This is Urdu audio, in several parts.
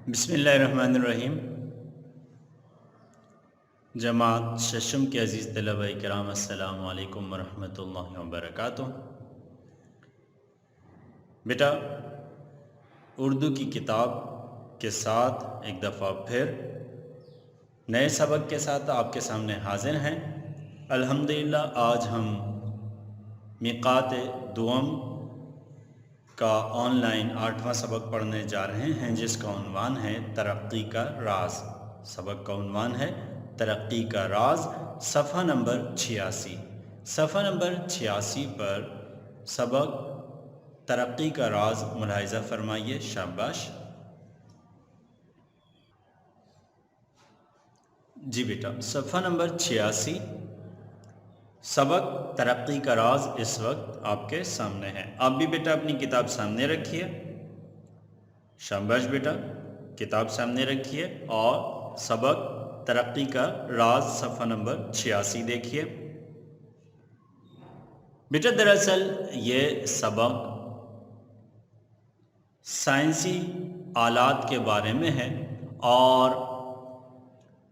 بسم اللہ الرحمن الرحیم۔ جماعت ششم کے عزیز طلبہ کرام، السلام علیکم ورحمۃ اللہ وبرکاتہ۔ بیٹا، اردو کی کتاب کے ساتھ ایک دفعہ پھر نئے سبق کے ساتھ آپ کے سامنے حاضر ہیں۔ الحمدللہ آج ہم میقات دوم کا آن لائن 8واں سبق پڑھنے جا رہے ہیں، جس کا عنوان ہے ترقی کا راز۔ سبق کا عنوان ہے ترقی کا راز، صفحہ نمبر 86۔ صفحہ نمبر 86 پر سبق ترقی کا راز ملاحظہ فرمائیے، شاباش۔ جی بیٹا، صفحہ نمبر 86 سبق ترقی کا راز اس وقت آپ کے سامنے ہے۔ آپ بھی بیٹا اپنی کتاب سامنے رکھیے، شاباش بیٹا، کتاب سامنے رکھیے اور سبق ترقی کا راز صفحہ نمبر 86 دیکھیے۔ بیٹا دراصل یہ سبق سائنسی آلات کے بارے میں ہے اور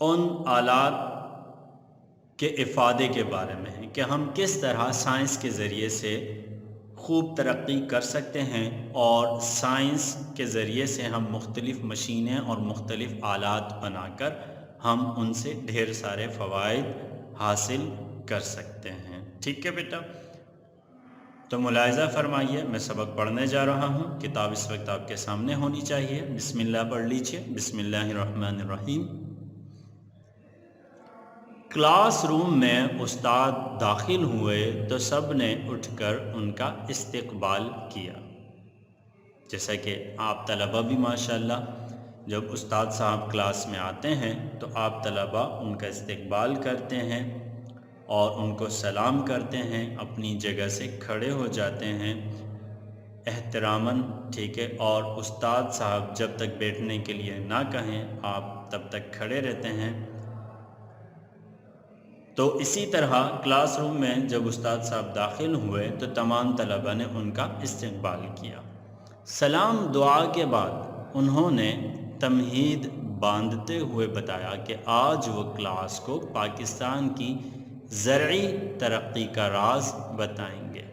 ان آلات کے افادے کے بارے میں ہے کہ ہم کس طرح سائنس کے ذریعے سے خوب ترقی کر سکتے ہیں اور سائنس کے ذریعے سے ہم مختلف مشینیں اور مختلف آلات بنا کر ہم ان سے ڈھیر سارے فوائد حاصل کر سکتے ہیں۔ ٹھیک ہے بیٹا، تو ملاحظہ فرمائیے، میں سبق پڑھنے جا رہا ہوں، کتاب اس وقت آپ کے سامنے ہونی چاہیے۔ بسم اللہ پڑھ لیجیے۔ بسم اللہ الرحمن الرحیم۔ کلاس روم میں استاد داخل ہوئے تو سب نے اٹھ کر ان کا استقبال کیا۔ جیسا کہ آپ طلبہ بھی ماشاءاللہ جب استاد صاحب کلاس میں آتے ہیں تو آپ طلبہ ان کا استقبال کرتے ہیں اور ان کو سلام کرتے ہیں، اپنی جگہ سے کھڑے ہو جاتے ہیں احتراماً، ٹھیک ہے، اور استاد صاحب جب تک بیٹھنے کے لیے نہ کہیں آپ تب تک کھڑے رہتے ہیں۔ تو اسی طرح کلاس روم میں جب استاد صاحب داخل ہوئے تو تمام طلبہ نے ان کا استقبال کیا۔ سلام دعا کے بعد انہوں نے تمہید باندھتے ہوئے بتایا کہ آج وہ کلاس کو پاکستان کی زرعی ترقی کا راز بتائیں گے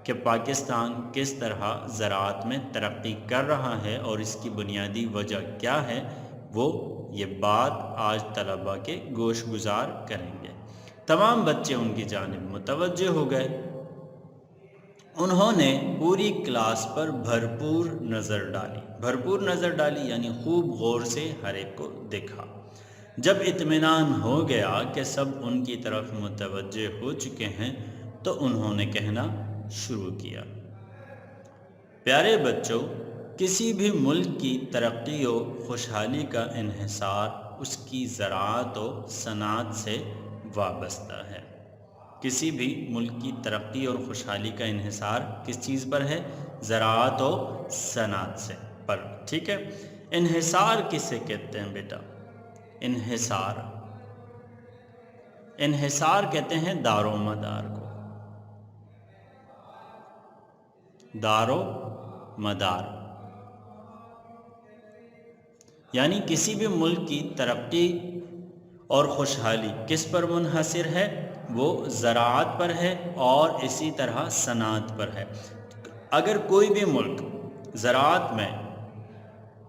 کہ پاکستان کس طرح زراعت میں ترقی کر رہا ہے اور اس کی بنیادی وجہ کیا ہے، وہ یہ بات آج طلبہ کے گوش گزار کریں گے۔ تمام بچے ان کی جانب متوجہ ہو گئے۔ انہوں نے پوری کلاس پر بھرپور نظر ڈالی یعنی خوب غور سے ہر ایک کو دیکھا۔ جب اطمینان ہو گیا کہ سب ان کی طرف متوجہ ہو چکے ہیں تو انہوں نے کہنا شروع کیا، پیارے بچوں، کسی بھی ملک کی ترقی و خوشحالی کا انحصار اس کی زراعت و صنعت سے وابستہ ہے۔ کسی بھی ملک کی ترقی اور خوشحالی کا انحصار کس چیز پر ہے؟ زراعت و صنعت سے پر، ٹھیک ہے۔ انحصار کسے کہتے ہیں بیٹا؟ انحصار کہتے ہیں دار و مدار کو، دار و مدار، یعنی کسی بھی ملک کی ترقی اور خوشحالی کس پر منحصر ہے؟ وہ زراعت پر ہے اور اسی طرح صنعت پر ہے۔ اگر کوئی بھی ملک زراعت میں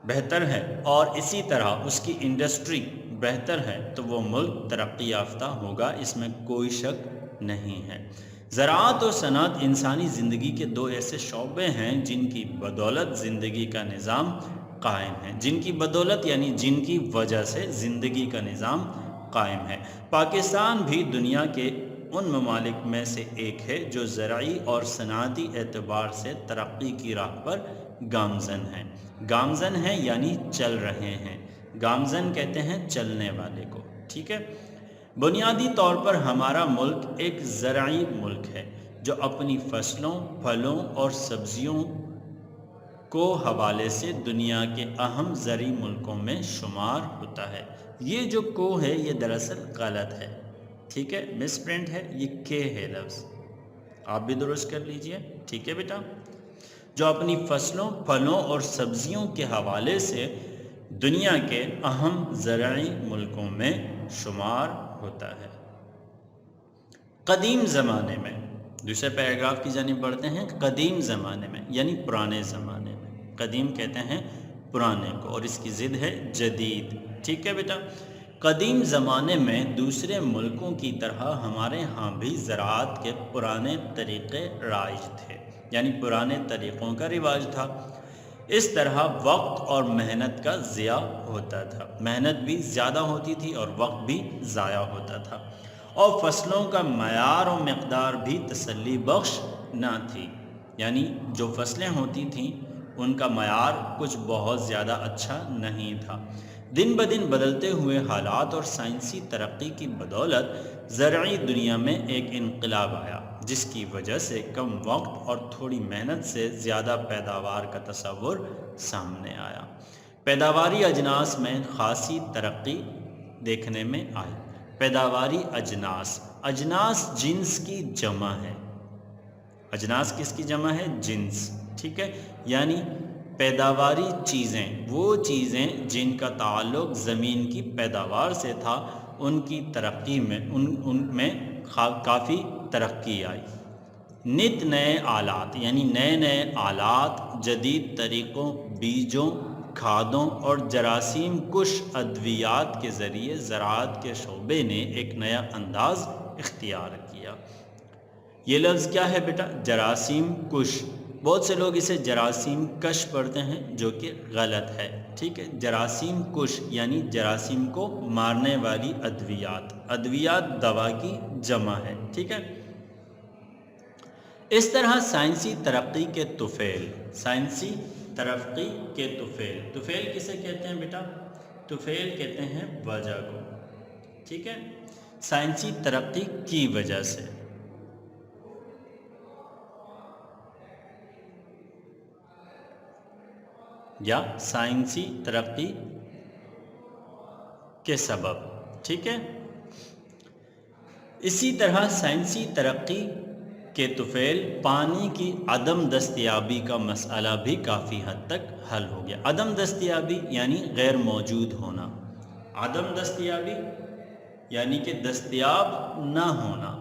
بہتر ہے اور اسی طرح اس کی انڈسٹری بہتر ہے تو وہ ملک ترقی یافتہ ہوگا، اس میں کوئی شک نہیں ہے۔ زراعت و صنعت انسانی زندگی کے دو ایسے شعبے ہیں جن کی بدولت زندگی کا نظام قائم ہے، جن کی بدولت یعنی جن کی وجہ سے زندگی کا نظام قائم ہے۔ پاکستان بھی دنیا کے ان ممالک میں سے ایک ہے جو زرعی اور صنعتی اعتبار سے ترقی کی راہ پر گامزن ہیں۔ گامزن ہیں یعنی چل رہے ہیں، گامزن کہتے ہیں چلنے والے کو، ٹھیک ہے۔ بنیادی طور پر ہمارا ملک ایک زرعی ملک ہے جو اپنی فصلوں، پھلوں اور سبزیوں کو حوالے سے دنیا کے اہم زرعی ملکوں میں شمار ہوتا ہے۔ یہ جو کو ہے یہ دراصل غلط ہے، ٹھیک ہے، مس پرنٹ ہے، یہ کے ہے لفظ، آپ بھی درست کر لیجئے، ٹھیک ہے بیٹا۔ جو اپنی فصلوں، پھلوں اور سبزیوں کے حوالے سے دنیا کے اہم زرعی ملکوں میں شمار ہوتا ہے۔ قدیم زمانے میں، دوسرے پیراگراف کی جانب بڑھتے ہیں۔ قدیم زمانے میں یعنی پرانے زمانے میں، قدیم کہتے ہیں پرانے کو، اور اس کی ضد ہے جدید۔ ٹھیک ہے بیٹا، قدیم زمانے میں دوسرے ملکوں کی طرح ہمارے ہاں بھی زراعت کے پرانے طریقے رائج تھے، یعنی پرانے طریقوں کا رواج تھا۔ اس طرح وقت اور محنت کا ضیاع ہوتا تھا، محنت بھی زیادہ ہوتی تھی اور وقت بھی ضائع ہوتا تھا، اور فصلوں کا معیار و مقدار بھی تسلی بخش نہ تھی، یعنی جو فصلیں ہوتی تھیں ان کا معیار کچھ بہت زیادہ اچھا نہیں تھا۔ دن بدن بدلتے ہوئے حالات اور سائنسی ترقی کی بدولت زرعی دنیا میں ایک انقلاب آیا، جس کی وجہ سے کم وقت اور تھوڑی محنت سے زیادہ پیداوار کا تصور سامنے آیا۔ پیداواری اجناس میں خاصی ترقی دیکھنے میں آئی۔ پیداواری اجناس، اجناس جنس کی جمع ہے۔ اجناس کس کی جمع ہے؟ جنس۔ ٹھیک ہے، یعنی پیداواری چیزیں، وہ چیزیں جن کا تعلق زمین کی پیداوار سے تھا، ان کی ترقی میں ان میں کافی ترقی آئی۔ نت نئے آلات، یعنی نئے نئے آلات، جدید طریقوں، بیجوں، کھادوں اور جراثیم کش ادویات کے ذریعے زراعت کے شعبے نے ایک نیا انداز اختیار کیا۔ یہ لفظ کیا ہے بیٹا؟ جراثیم کش۔ بہت سے لوگ اسے جراثیم کش پڑھتے ہیں، جو کہ غلط ہے۔ ٹھیک ہے، جراثیم کش یعنی جراثیم کو مارنے والی ادویات، ادویات دوا کی جمع ہے۔ ٹھیک ہے، اس طرح سائنسی ترقی کے طفیل، سائنسی ترقی کے طفیل، طفیل کسے کہتے ہیں بیٹا؟ طفیل کہتے ہیں وجہ کو۔ ٹھیک ہے، سائنسی ترقی کی وجہ سے، یا سائنسی ترقی کے سبب۔ ٹھیک ہے، اسی طرح سائنسی ترقی کے طفیل پانی کی عدم دستیابی کا مسئلہ بھی کافی حد تک حل ہو گیا۔ عدم دستیابی یعنی غیر موجود ہونا، عدم دستیابی یعنی کہ دستیاب نہ ہونا۔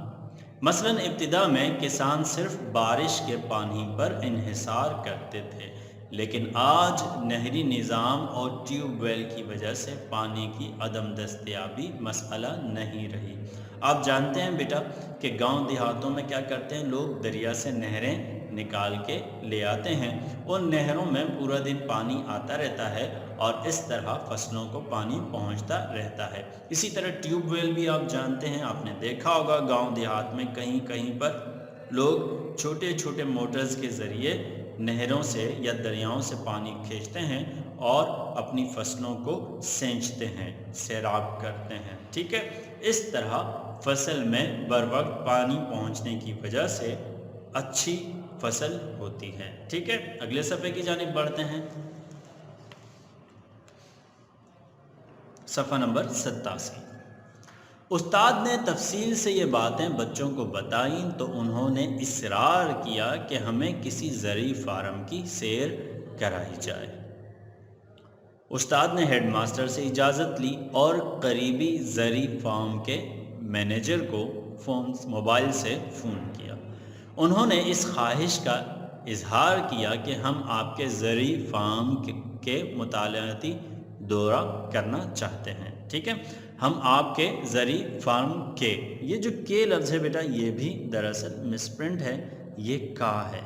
مثلاً ابتدا میں کسان صرف بارش کے پانی پر انحصار کرتے تھے، لیکن آج نہری نظام اور ٹیوب ویل کی وجہ سے پانی کی عدم دستیابی مسئلہ نہیں رہی۔ آپ جانتے ہیں بیٹا کہ گاؤں دیہاتوں میں کیا کرتے ہیں لوگ؟ دریا سے نہریں نکال کے لے آتے ہیں، ان نہروں میں پورا دن پانی آتا رہتا ہے اور اس طرح فصلوں کو پانی پہنچتا رہتا ہے۔ اسی طرح ٹیوب ویل بھی آپ جانتے ہیں، آپ نے دیکھا ہوگا گاؤں دیہات میں کہیں کہیں پر لوگ چھوٹے چھوٹے موٹرز کے ذریعے نہروں سے یا دریاؤں سے پانی کھینچتے ہیں اور اپنی فصلوں کو سینچتے ہیں، سیراب کرتے ہیں۔ ٹھیک ہے، اس طرح فصل میں بر وقت پانی پہنچنے کی وجہ سے اچھی فصل ہوتی ہے۔ ٹھیک ہے، اگلے صفحے کی جانب بڑھتے ہیں۔ صفحہ نمبر 87۔ استاد نے تفصیل سے یہ باتیں بچوں کو بتائیں تو انہوں نے اصرار کیا کہ ہمیں کسی زرعی فارم کی سیر کرائی جائے۔ استاد نے ہیڈ ماسٹر سے اجازت لی اور قریبی زرعی فارم کے مینیجر کو موبائل سے فون کیا۔ انہوں نے اس خواہش کا اظہار کیا کہ ہم آپ کے زرعی فارم کے مطالعاتی دورہ کرنا چاہتے ہیں۔ ٹھیک ہے، ہم آپ کے زرعی فارم کے، یہ جو کے لفظ ہے بیٹا یہ بھی دراصل مس پرنٹ ہے، یہ کا ہے۔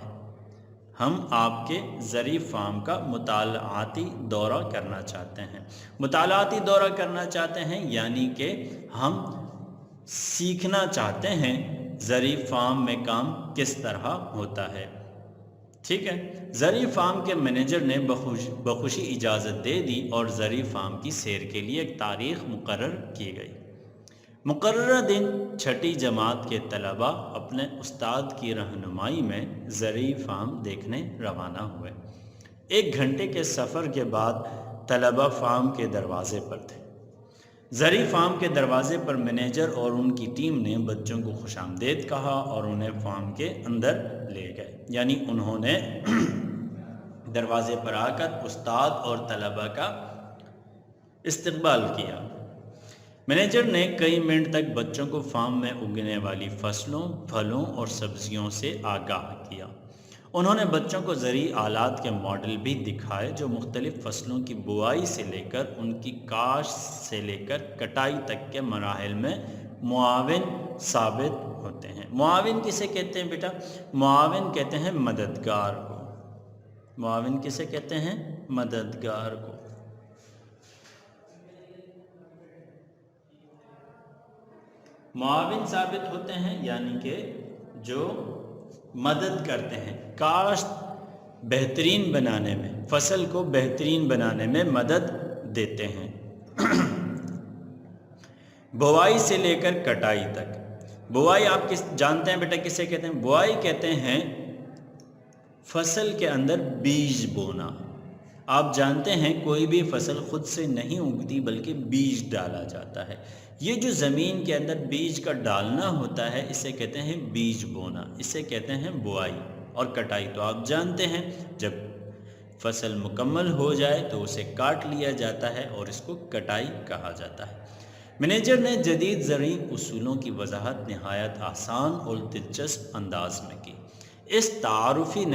ہم آپ کے زرعی فارم کا مطالعاتی دورہ کرنا چاہتے ہیں۔ مطالعاتی دورہ کرنا چاہتے ہیں یعنی کہ ہم سیکھنا چاہتے ہیں زرعی فارم میں کام کس طرح ہوتا ہے۔ ٹھیک ہے، زرعی فارم کے مینیجر نے بخوشی اجازت دے دی اور زرعی فارم کی سیر کے لیے ایک تاریخ مقرر کی گئی۔ مقررہ دن چھٹی جماعت کے طلباء اپنے استاد کی رہنمائی میں زرعی فارم دیکھنے روانہ ہوئے۔ 1 گھنٹے کے سفر کے بعد طلباء فارم کے دروازے پر تھے۔ زرعی فارم کے دروازے پر مینیجر اور ان کی ٹیم نے بچوں کو خوش آمدید کہا اور انہیں فارم کے اندر لے گئے، یعنی انہوں نے دروازے پر آ کر استاد اور طلباء کا استقبال کیا۔ مینیجر نے کئی منٹ تک بچوں کو فارم میں اگنے والی فصلوں، پھلوں اور سبزیوں سے آگاہ کیا۔ انہوں نے بچوں کو زرعی آلات کے ماڈل بھی دکھائے جو مختلف فصلوں کی بوائی سے لے کر ان کی کاشت سے لے کر کٹائی تک کے مراحل میں معاون ثابت ہوتے ہیں۔ معاون کسے کہتے ہیں بیٹا؟ معاون کہتے ہیں مددگار کو۔ معاون کسے کہتے ہیں؟ مددگار کو۔ معاون ثابت ہوتے ہیں یعنی کہ جو مدد کرتے ہیں، کاشت بہترین بنانے میں، فصل کو بہترین بنانے میں مدد دیتے ہیں۔ بوائی سے لے کر کٹائی تک۔ بوائی آپ جانتے ہیں بیٹا کسے کہتے ہیں؟ بوائی کہتے ہیں فصل کے اندر بیج بونا۔ آپ جانتے ہیں کوئی بھی فصل خود سے نہیں اگتی بلکہ بیج ڈالا جاتا ہے۔ یہ جو زمین کے اندر بیج کا ڈالنا ہوتا ہے اسے کہتے ہیں بیج بونا، اسے کہتے ہیں بوائی۔ اور کٹائی تو آپ جانتے ہیں جب فصل مکمل ہو جائے تو اسے کاٹ لیا جاتا ہے اور اس کو کٹائی کہا جاتا ہے۔ مینیجر نے جدید زرعی اصولوں کی وضاحت نہایت آسان اور دلچسپ انداز میں کی۔ اس تعارفی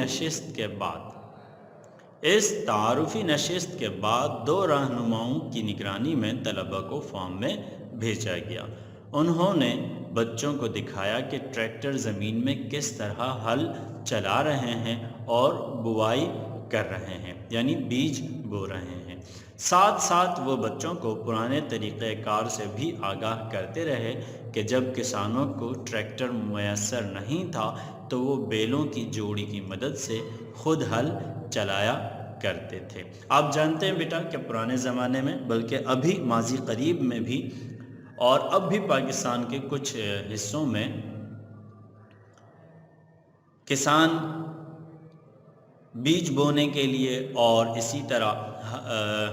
نشست کے بعد دو رہنماؤں کی نگرانی میں طلباء کو فارم میں بھیجا گیا۔ انہوں نے بچوں کو دکھایا کہ ٹریکٹر زمین میں کس طرح ہل چلا رہے ہیں اور بوائی کر رہے ہیں، یعنی بیج بو رہے ہیں۔ ساتھ ساتھ وہ بچوں کو پرانے طریقہ کار سے بھی آگاہ کرتے رہے کہ جب کسانوں کو ٹریکٹر میسر نہیں تھا تو وہ بیلوں کی جوڑی کی مدد سے خود ہل چلایا کرتے تھے۔ آپ جانتے ہیں بیٹا کہ پرانے زمانے میں بلکہ ابھی ماضی قریب میں بھی اور اب بھی پاکستان کے کچھ حصوں میں کسان بیج بونے کے لیے اور اسی طرح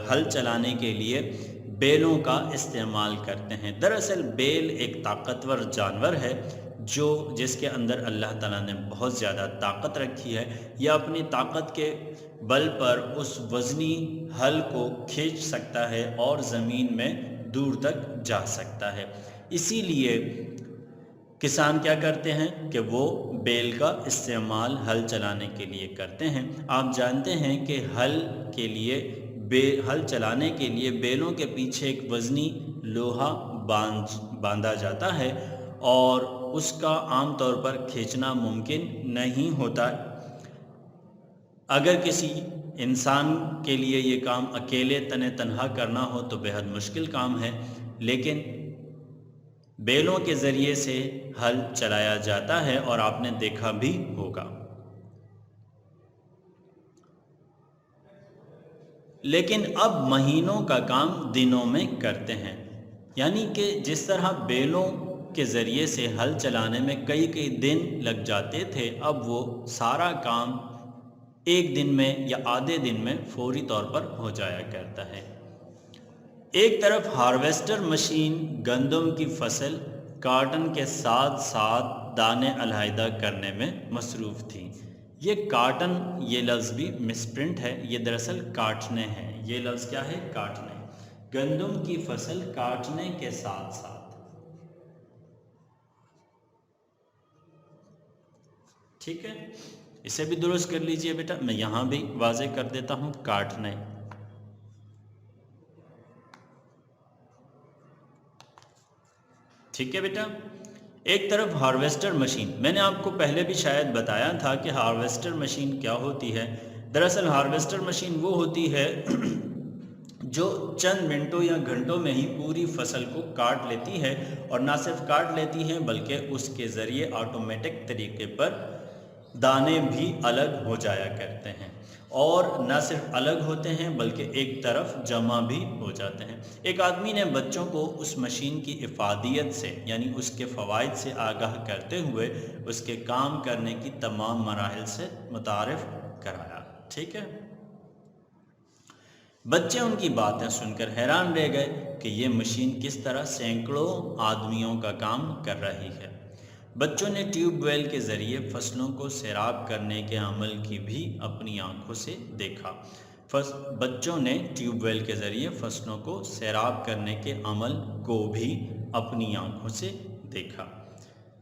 ہل چلانے کے لیے بیلوں کا استعمال کرتے ہیں۔ دراصل بیل ایک طاقتور جانور ہے جس کے اندر اللہ تعالیٰ نے بہت زیادہ طاقت رکھی ہے۔ یہ اپنی طاقت کے بل پر اس وزنی ہل کو کھینچ سکتا ہے اور زمین میں دور تک جا سکتا ہے۔ اسی لیے کسان کیا کرتے ہیں کہ وہ بیل کا استعمال ہل چلانے کے لیے کرتے ہیں۔ آپ جانتے ہیں کہ ہل چلانے کے لیے بیلوں کے پیچھے ایک وزنی لوہا باندھا جاتا ہے اور اس کا عام طور پر کھینچنا ممکن نہیں ہوتا۔ اگر کسی انسان کے لیے یہ کام اکیلے تنہا کرنا ہو تو بہت مشکل کام ہے، لیکن بیلوں کے ذریعے سے ہل چلایا جاتا ہے اور آپ نے دیکھا بھی ہوگا۔ لیکن اب مہینوں کا کام دنوں میں کرتے ہیں، یعنی کہ جس طرح بیلوں کے ذریعے سے ہل چلانے میں کئی دن لگ جاتے تھے، اب وہ سارا کام ایک دن میں یا آدھے دن میں فوری طور پر ہو جایا کرتا ہے۔ ایک طرف ہارویسٹر مشین گندم کی فصل کاٹن کے ساتھ ساتھ دانے علیحدہ کرنے میں مصروف تھی۔ یہ کاٹن، یہ لفظ بھی مس پرنٹ ہے، یہ دراصل کاٹنے ہے۔ یہ لفظ کیا ہے؟ کاٹنے۔ گندم کی فصل کاٹنے کے ساتھ ساتھ، ٹھیک ہے، اسے بھی درست کر لیجئے بیٹا، میں یہاں بھی واضح کر دیتا ہوں، کاٹنے۔ ٹھیک ہے بیٹا۔ ایک طرف ہارویسٹر مشین، میں نے آپ کو پہلے بھی شاید بتایا تھا کہ ہارویسٹر مشین کیا ہوتی ہے۔ دراصل ہارویسٹر مشین وہ ہوتی ہے جو چند منٹوں یا گھنٹوں میں ہی پوری فصل کو کاٹ لیتی ہے، اور نہ صرف کاٹ لیتی ہے بلکہ اس کے ذریعے آٹومیٹک طریقے پر دانے بھی الگ ہو جایا کرتے ہیں، اور نہ صرف الگ ہوتے ہیں بلکہ ایک طرف جمع بھی ہو جاتے ہیں۔ ایک آدمی نے بچوں کو اس مشین کی افادیت سے، یعنی اس کے فوائد سے آگاہ کرتے ہوئے اس کے کام کرنے کی تمام مراحل سے متعارف کرایا۔ ٹھیک ہے، بچے ان کی باتیں سن کر حیران رہ گئے کہ یہ مشین کس طرح سینکڑوں آدمیوں کا کام کر رہی ہے۔ بچوں نے ٹیوب ویل کے ذریعے فصلوں کو سیراب کرنے کے عمل کی بھی اپنی آنکھوں سے دیکھا۔ بچوں نے ٹیوب ویل کے ذریعے فصلوں کو سیراب کرنے کے عمل کو بھی اپنی آنکھوں سے دیکھا۔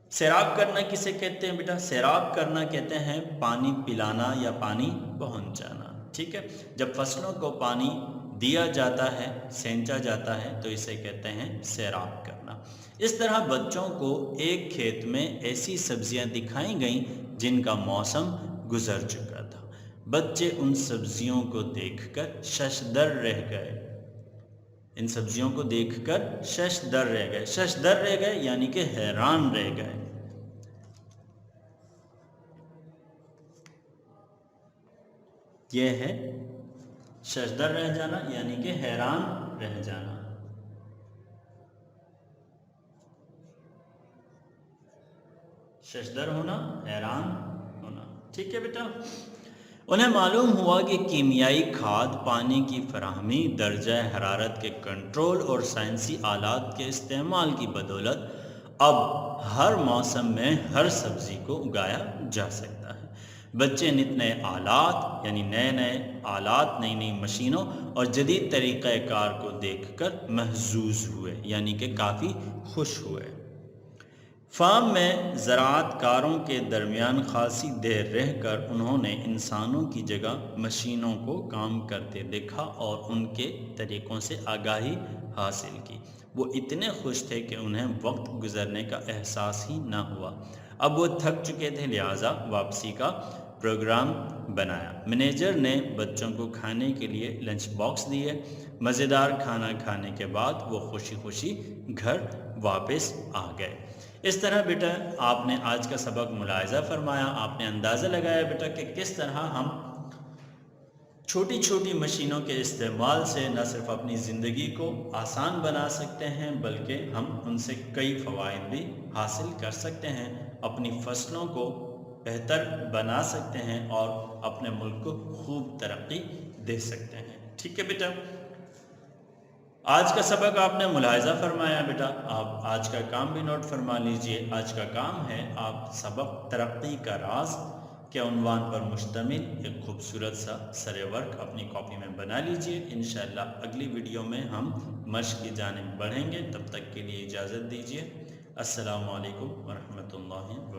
سیراب کرنا کسے کہتے ہیں بیٹا؟ سیراب کرنا کہتے ہیں پانی پلانا یا پانی پہنچانا، ٹھیک ہے؟ جب فصلوں کو پانی دیا جاتا ہے، سینچا جاتا ہے، تو اسے کہتے ہیں سیراب کرنا۔ اس طرح بچوں کو ایک کھیت میں ایسی سبزیاں دکھائی گئیں جن کا موسم گزر چکا تھا۔ بچے ان سبزیوں کو دیکھ کر ششدر رہ گئے۔ ان سبزیوں کو دیکھ کر ششدر رہ گئے۔ ششدر رہ گئے یعنی کہ حیران رہ گئے۔ یہ ہے ششدر رہ جانا یعنی کہ حیران رہ جانا۔ ششدر ہونا، حیران ہونا، ٹھیک ہے بیٹا؟ انہیں معلوم ہوا کہ کیمیائی کھاد، پانی کی فراہمی، درجہ حرارت کے کنٹرول اور سائنسی آلات کے استعمال کی بدولت اب ہر موسم میں ہر سبزی کو اگایا جا سکتا ہے۔ بچے نئے آلات یعنی نئے آلات، نئی مشینوں اور جدید طریقہ کار کو دیکھ کر محظوظ ہوئے یعنی کہ کافی خوش ہوئے۔ فارم میں زراعت کاروں کے درمیان خاصی دیر رہ کر انہوں نے انسانوں کی جگہ مشینوں کو کام کرتے دیکھا اور ان کے طریقوں سے آگاہی حاصل کی۔ وہ اتنے خوش تھے کہ انہیں وقت گزرنے کا احساس ہی نہ ہوا۔ اب وہ تھک چکے تھے، لہٰذا واپسی کا پروگرام بنایا۔ مینیجر نے بچوں کو کھانے کے لیے لنچ باکس دیے۔ مزیدار کھانا کھانے کے بعد وہ خوشی خوشی گھر واپس آ گئے۔ اس طرح بیٹا آپ نے آج کا سبق ملاحظہ فرمایا، آپ نے اندازہ لگایا بیٹا کہ کس طرح ہم چھوٹی چھوٹی مشینوں کے استعمال سے نہ صرف اپنی زندگی کو آسان بنا سکتے ہیں بلکہ ہم ان سے کئی فوائد بھی حاصل کر سکتے ہیں، اپنی فصلوں کو بہتر بنا سکتے ہیں اور اپنے ملک کو خوب ترقی دے سکتے ہیں۔ ٹھیک ہے بیٹا؟ آج کا سبق آپ نے ملاحظہ فرمایا بیٹا، آپ آج کا کام بھی نوٹ فرما لیجئے۔ آج کا کام ہے آپ سبق ترقی کا راز کے عنوان پر مشتمل ایک خوبصورت سا سرے ورک اپنی کاپی میں بنا لیجئے۔ انشاءاللہ اگلی ویڈیو میں ہم مشق کی جانب بڑھیں گے، تب تک کے لیے اجازت دیجئے۔ السلام علیکم ورحمۃ اللہ وبرکاتہ۔